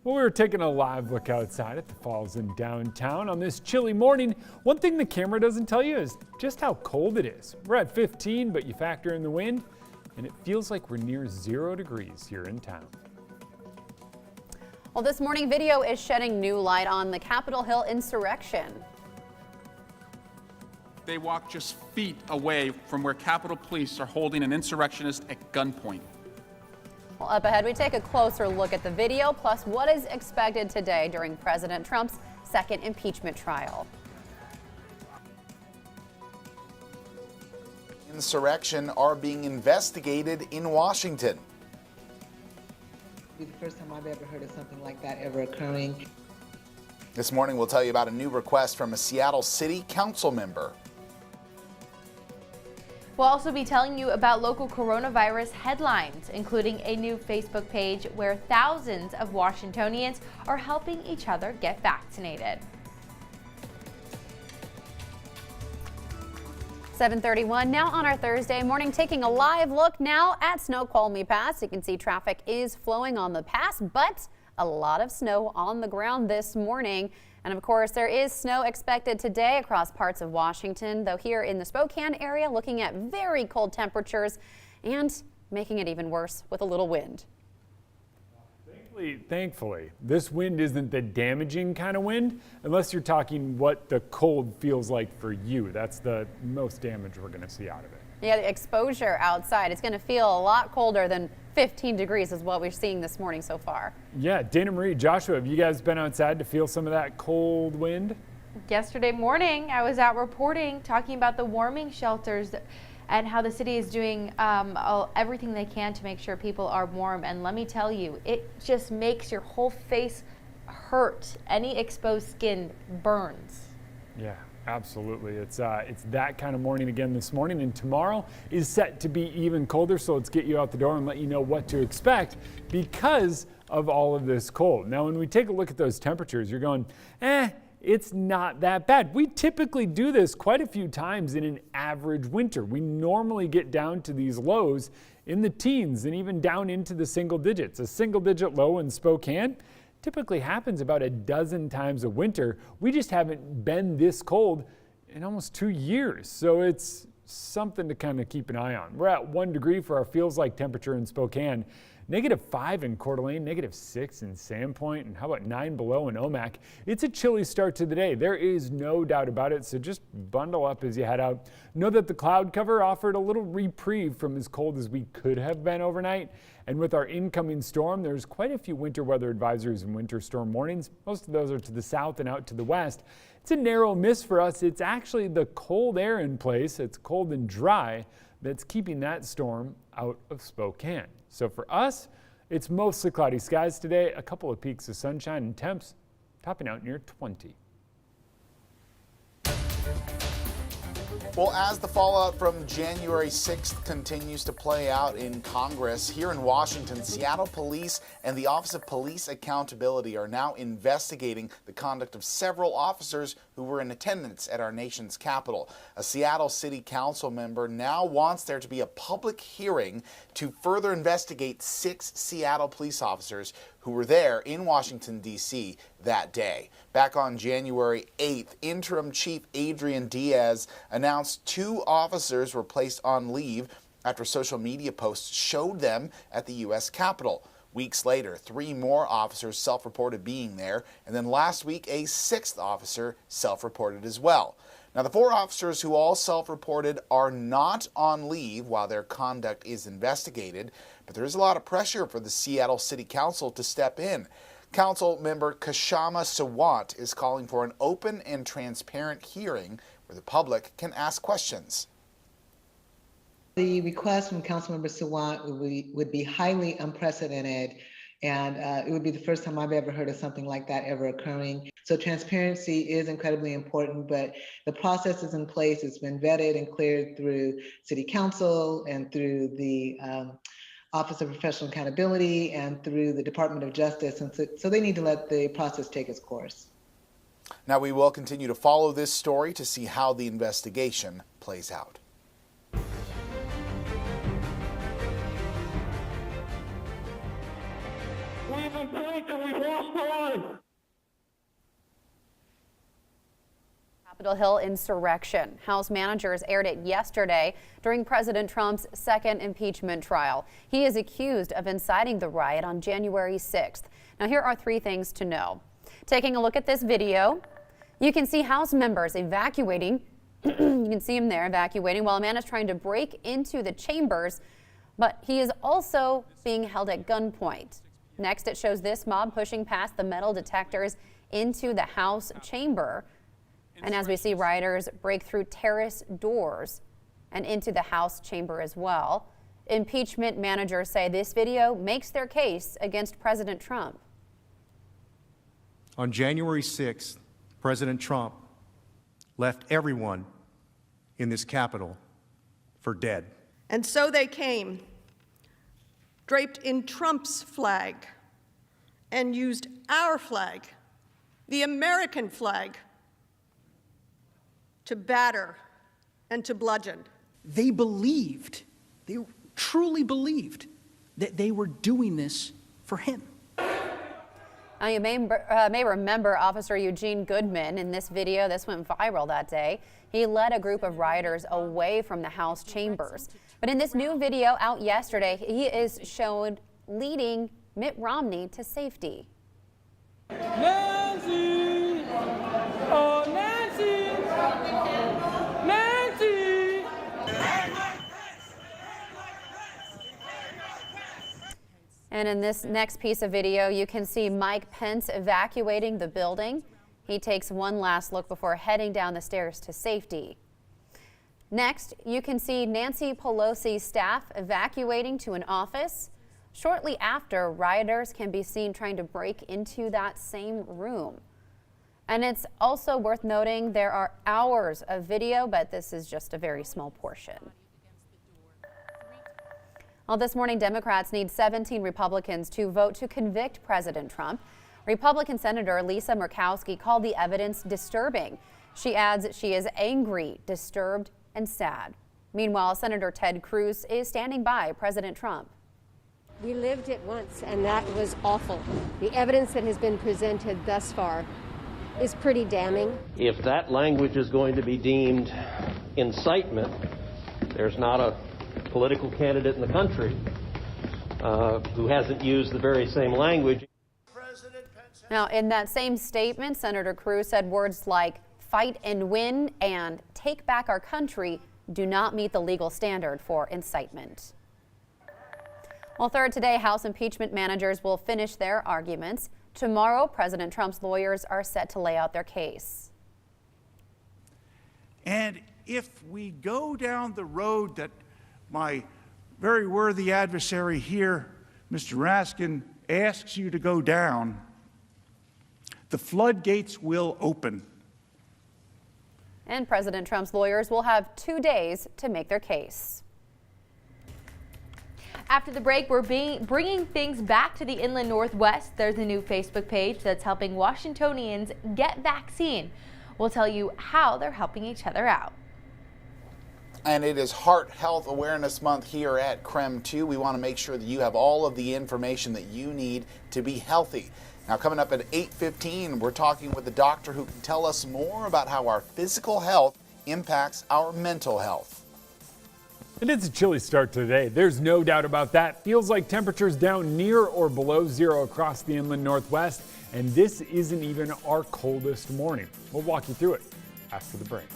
Well, we were taking a live look outside at the falls in downtown on this chilly morning. One thing the camera doesn't tell you is just how cold it is. We're at 15, but you factor in the wind, and it feels like we're near 0 degrees here in town. Well, this morning video is shedding new light on the Capitol Hill insurrection. They walked just feet away from where Capitol Police are holding an insurrectionist at gunpoint. Well, up ahead, we take a closer look at the video, plus what is expected today during President Trump's second impeachment trial. Insurrection are being investigated in Washington. It'll be the first time I've ever heard of something like that ever occurring. This morning, we'll tell you about a new request from a Seattle City Council member. We'll also be telling you about local coronavirus headlines, including a new Facebook page where thousands of Washingtonians are helping each other get vaccinated. 7:31 now on our Thursday morning, taking a live look now at Snoqualmie Pass. You can see traffic is flowing on the pass, but a lot of snow on the ground this morning. And of course, there is snow expected today across parts of Washington, though here in the Spokane area, looking at very cold temperatures and making it even worse with a little wind. Thankfully, this wind isn't the damaging kind of wind, unless you're talking what the cold feels like for you. That's the most damage we're going to see out of it. Yeah, the exposure outside, it's going to feel a lot colder than 15 degrees is what we're seeing this morning so far. Yeah, Dana Marie, Joshua, have you guys been outside to feel some of that cold wind? Yesterday morning, I was out reporting, talking about the warming shelters and how the city is doing everything they can to make sure people are warm. And let me tell you, it just makes your whole face hurt. Any exposed skin burns. Yeah. Absolutely. It's that kind of morning again this morning, and tomorrow is set to be even colder. So let's get you out the door and let you know what to expect because of all of this cold. Now, when we take a look at those temperatures, you're going, it's not that bad. We typically do this quite a few times in an average winter. We normally get down to these lows in the teens and even down into the single digits. A single digit low in Spokane typically happens about a dozen times a winter. We just haven't been this cold in almost 2 years. So it's something to kind of keep an eye on. We're at 1 degree for our feels like temperature in Spokane, -5 in Coeur d'Alene, -6 in Sandpoint, and how about 9 below in Omak. It's a chilly start to the day. There is no doubt about it. So just bundle up as you head out. Know that the cloud cover offered a little reprieve from as cold as we could have been overnight. And with our incoming storm, there's quite a few winter weather advisories and winter storm warnings. Most of those are to the south and out to the west. It's a narrow miss for us. It's actually the cold air in place. It's cold and dry that's keeping that storm out of Spokane. So for us, it's mostly cloudy skies today, a couple of peaks of sunshine and temps topping out near 20. Well, as the fallout from January 6th continues to play out in Congress, here in Washington, Seattle Police and the Office of Police Accountability are now investigating the conduct of several officers who were in attendance at our nation's capital. A Seattle City Council member now wants there to be a public hearing to further investigate 6 Seattle police officers who were there in Washington, D.C. that day. Back on January 8th, Interim Chief Adrian Diaz announced 2 officers were placed on leave after social media posts showed them at the U.S. Capitol. Weeks later, 3 more officers self-reported being there, and then last week a 6th officer self-reported as well. Now, the 4 officers who all self-reported are not on leave while their conduct is investigated, but there is a lot of pressure for the Seattle City Council to step in. Council member Kashama Sawant is calling for an open and transparent hearing where the public can ask questions. The request from Councilmember Sawant would be highly unprecedented, and it would be the first time I've ever heard of something like that ever occurring. So transparency is incredibly important, but the process is in place. It's been vetted and cleared through City Council and through the Office of Professional Accountability and through the Department of Justice, and so they need to let the process take its course. Now, we will continue to follow this story to see how the investigation plays out. We've been and we lost Capitol Hill insurrection. House managers aired it yesterday during President Trump's second impeachment trial. He is accused of inciting the riot on January 6th. Now, here are 3 things to know. Taking a look at this video, you can see House members evacuating. You can see him there evacuating while a man is trying to break into the chambers, but he is also being held at gunpoint. Next, it shows this mob pushing past the metal detectors into the House chamber. And as we see rioters break through terrace doors and into the House chamber as well. Impeachment managers say this video makes their case against President Trump. On January 6th, President Trump left everyone in this Capitol for dead. And so they came, draped in Trump's flag, and used our flag, the American flag, to batter and to bludgeon. They truly believed that they were doing this for him. Now, you may remember Officer Eugene Goodman in this video. This went viral that day. He led a group of rioters away from the House chambers. But in this new video out yesterday, he is shown leading Mitt Romney to safety. Nancy! Oh, Nancy! Nancy! And in this next piece of video, you can see Mike Pence evacuating the building. He takes one last look before heading down the stairs to safety. Next, you can see Nancy Pelosi's staff evacuating to an office. Shortly after, rioters can be seen trying to break into that same room. And it's also worth noting there are hours of video, but this is just a very small portion. Well, this morning, Democrats need 17 Republicans to vote to convict President Trump. Republican Senator Lisa Murkowski called the evidence disturbing. She adds she is angry, disturbed, and sad. Meanwhile, Senator Ted Cruz is standing by President Trump. We lived it once, and that was awful. The evidence that has been presented thus far is pretty damning. If that language is going to be deemed incitement, there's not a political candidate in the country who hasn't used the very same language. Now, in that same statement, Senator Cruz said words like fight and win and take back our country do not meet the legal standard for incitement. Well, third today, House impeachment managers will finish their arguments. Tomorrow, President Trump's lawyers are set to lay out their case. And if we go down the road that my very worthy adversary here, Mr. Raskin, asks you to go down, the floodgates will open. And President Trump's lawyers will have 2 days to make their case. After the break, we're bringing things back to the inland Northwest. There's a new Facebook page that's helping Washingtonians get vaccine. We'll tell you how they're helping each other out. And it is Heart Health Awareness Month here at KREM 2. We want to make sure that you have all of the information that you need to be healthy. Now, coming up at 8:15, we're talking with a doctor who can tell us more about how our physical health impacts our mental health. And it's a chilly start to today. There's no doubt about that. Feels like temperatures down near or below zero across the inland Northwest. And this isn't even our coldest morning. We'll walk you through it after the break.